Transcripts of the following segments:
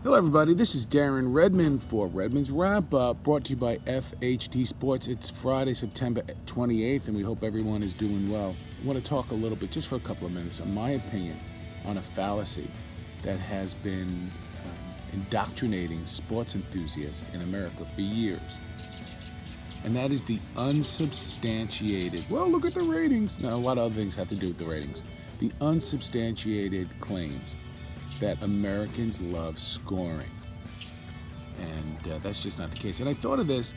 Hello, everybody. This is Darren Redmond for Redmond's Wrap Up, brought to you by FHD Sports. It's Friday, September 28th, and we hope everyone is doing well. I want to talk a little bit, just for a couple of minutes, on my opinion on a fallacy that has been indoctrinating sports enthusiasts in America for years. And that is the unsubstantiated, well, look at the ratings. Now, a lot of other things have to do with the ratings. The unsubstantiated claims that Americans love scoring. And that's just not the case. And I thought of this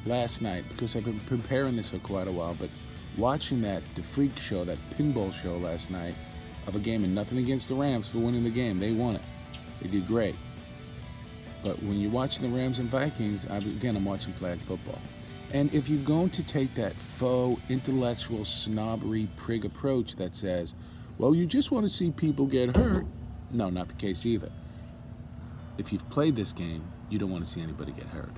last night because I've been preparing this for quite a while, but watching the freak show, that pinball show last night of a game, and nothing against the Rams for winning the game. They won it. They did great. But when you're watching the Rams and Vikings, I'm watching flag football. And if you're going to take that faux intellectual snobbery prig approach that says, well, you just want to see people get hurt, no, not the case either. If you've played this game, you don't want to see anybody get hurt.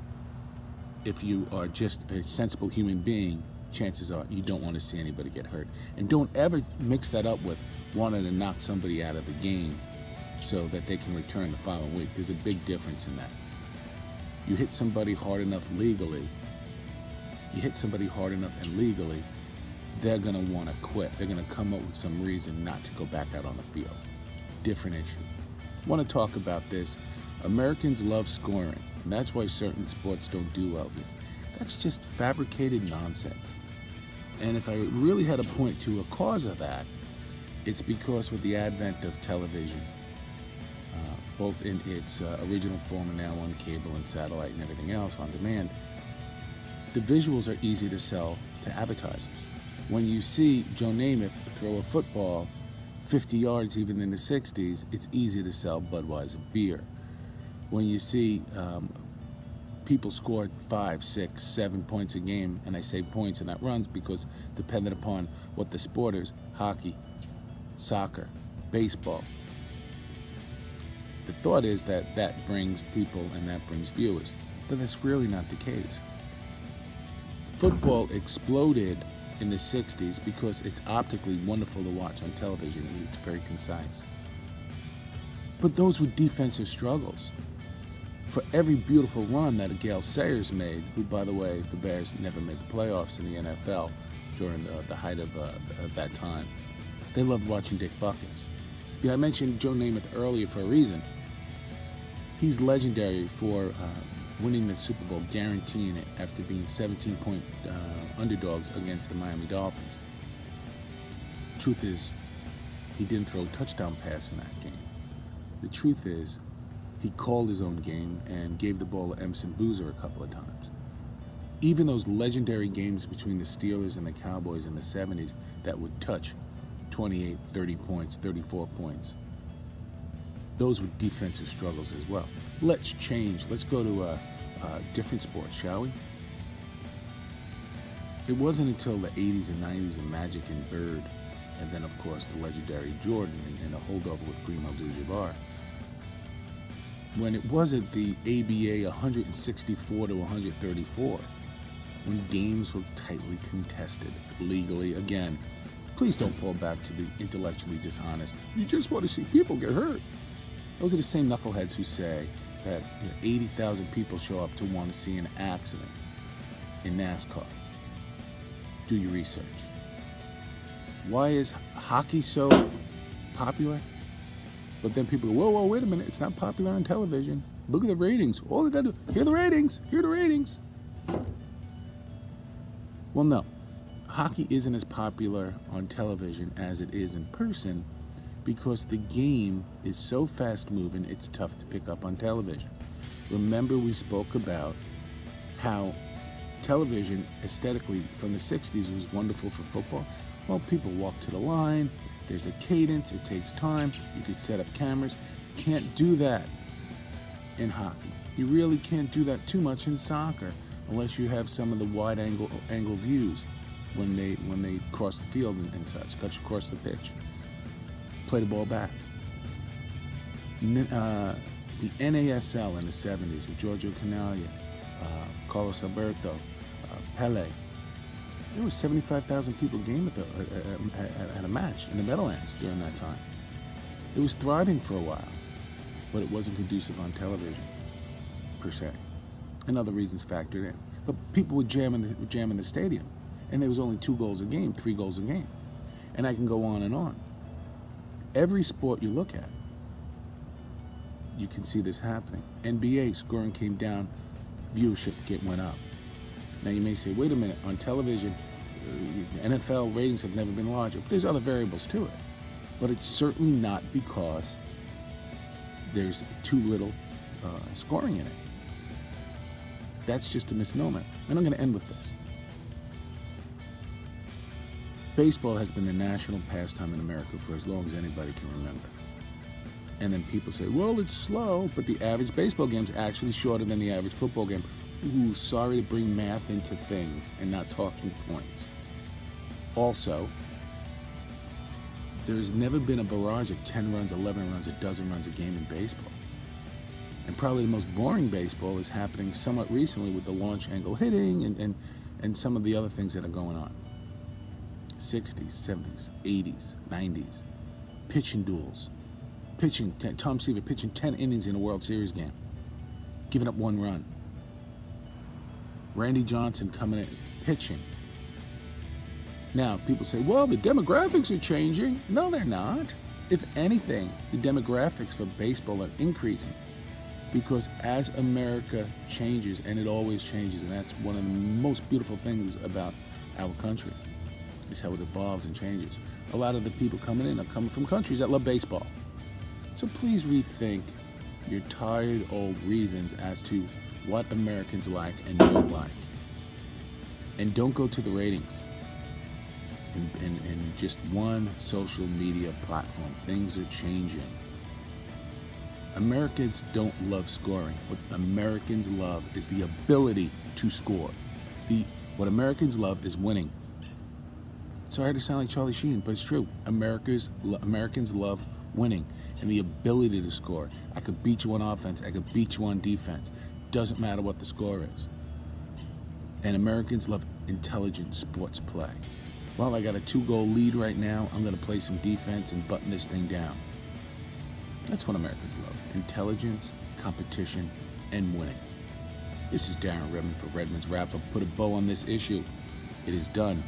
If you are just a sensible human being, chances are you don't want to see anybody get hurt. And don't ever mix that up with wanting to knock somebody out of the game so that they can return the following week. There's a big difference in that. You hit somebody hard enough legally, and legally, they're going to want to quit. They're going to come up with some reason not to go back out on the field. Different issue. I want to talk about this. Americans love scoring, and that's why certain sports don't do well here. That's just fabricated nonsense. And if I really had to point to a cause of that, it's because with the advent of television, both in its original form and now on cable and satellite and everything else on demand, the visuals are easy to sell to advertisers. When you see Joe Namath throw a football 50 yards even in the 60s, it's easy to sell Budweiser beer. When you see people score 5, 6, 7 points a game, and I say points and not runs because depending upon what the sport is, hockey, soccer, baseball, the thought is that that brings people and that brings viewers. But that's really not the case. Football exploded in the 60s because it's optically wonderful to watch on television. It's very concise. But those were defensive struggles. For every beautiful run that Gale Sayers made, who, by the way, the Bears never made the playoffs in the NFL during the height of that time, they loved watching Dick Butkus. Yeah, I mentioned Joe Namath earlier for a reason. He's legendary for winning the Super Bowl, guaranteeing it after being 17-point underdogs against the Miami Dolphins. Truth is, he didn't throw a touchdown pass in that game. The truth is, he called his own game and gave the ball to Emerson Boozer a couple of times. Even those legendary games between the Steelers and the Cowboys in the 70s that would touch 28, 30 points, 34 points, those were defensive struggles as well. Let's change. Let's go to a different sport, shall we? It wasn't until the 80s and 90s and Magic and Bird, and then, of course, the legendary Jordan and a holdover with Kareem Abdul-Jabbar, when it wasn't the ABA 164 to 134, when games were tightly contested legally. Again, please don't fall back to the intellectually dishonest. You just want to see people get hurt. Those are the same knuckleheads who say that 80,000 people show up to want to see an accident in NASCAR. Do your research. Why is hockey so popular? But then people go, whoa, wait a minute, it's not popular on television. Look at the ratings. All they got to do, hear the ratings. Well, no. Hockey isn't as popular on television as it is in person because the game is so fast-moving, it's tough to pick up on television. Remember we spoke about how television, aesthetically, from the 60s was wonderful for football? Well, people walk to the line, there's a cadence, it takes time, you could set up cameras. Can't do that in hockey. You really can't do that too much in soccer unless you have some of the wide angle views when they cross the field and such, cut across the pitch. Play the ball back. The NASL in the 70s with Giorgio Canaglia, Carlos Alberto, Pele. There were 75,000 people game at a match in the Meadowlands during that time. It was thriving for a while. but it wasn't conducive on television, per se. And other reasons factored in. But people would jam in the stadium, and there was only 2 goals a game, 3 goals a game. And I can go on and on. Every sport you look at, you can see this happening. NBA scoring came down, viewership went up. Now you may say, wait a minute, on television, NFL ratings have never been larger. But there's other variables to it. But it's certainly not because there's too little scoring in it. That's just a misnomer. And I'm going to end with this. Baseball has been the national pastime in America for as long as anybody can remember. And then people say, well, it's slow, but the average baseball game is actually shorter than the average football game. Ooh, sorry to bring math into things and not talking points. Also, there's never been a barrage of 10 runs, 11 runs, a dozen runs a game in baseball. And probably the most boring baseball is happening somewhat recently with the launch angle hitting and some of the other things that are going on. 60s, 70s, 80s, 90s. Pitching duels. Tom Seaver pitching 10 innings in a World Series game. Giving up 1 run. Randy Johnson coming in, pitching. Now, people say, well, the demographics are changing. No, they're not. If anything, the demographics for baseball are increasing. Because as America changes, and it always changes, and that's one of the most beautiful things about our country, is how it evolves and changes. A lot of the people coming in are coming from countries that love baseball. So please rethink your tired old reasons as to what Americans like and don't like. And don't go to the ratings and just one social media platform. Things are changing. Americans don't love scoring. What Americans love is the ability to score. What Americans love is winning. Sorry to sound like Charlie Sheen, but it's true. Americans love winning and the ability to score. I could beat you on offense. I could beat you on defense. Doesn't matter what the score is. And Americans love intelligent sports play. Well, I got a 2-goal lead right now. I'm going to play some defense and button this thing down. That's what Americans love. Intelligence, competition, and winning. This is Darren Redmond for Redmond's Wrap-Up. Put a bow on this issue. It is done.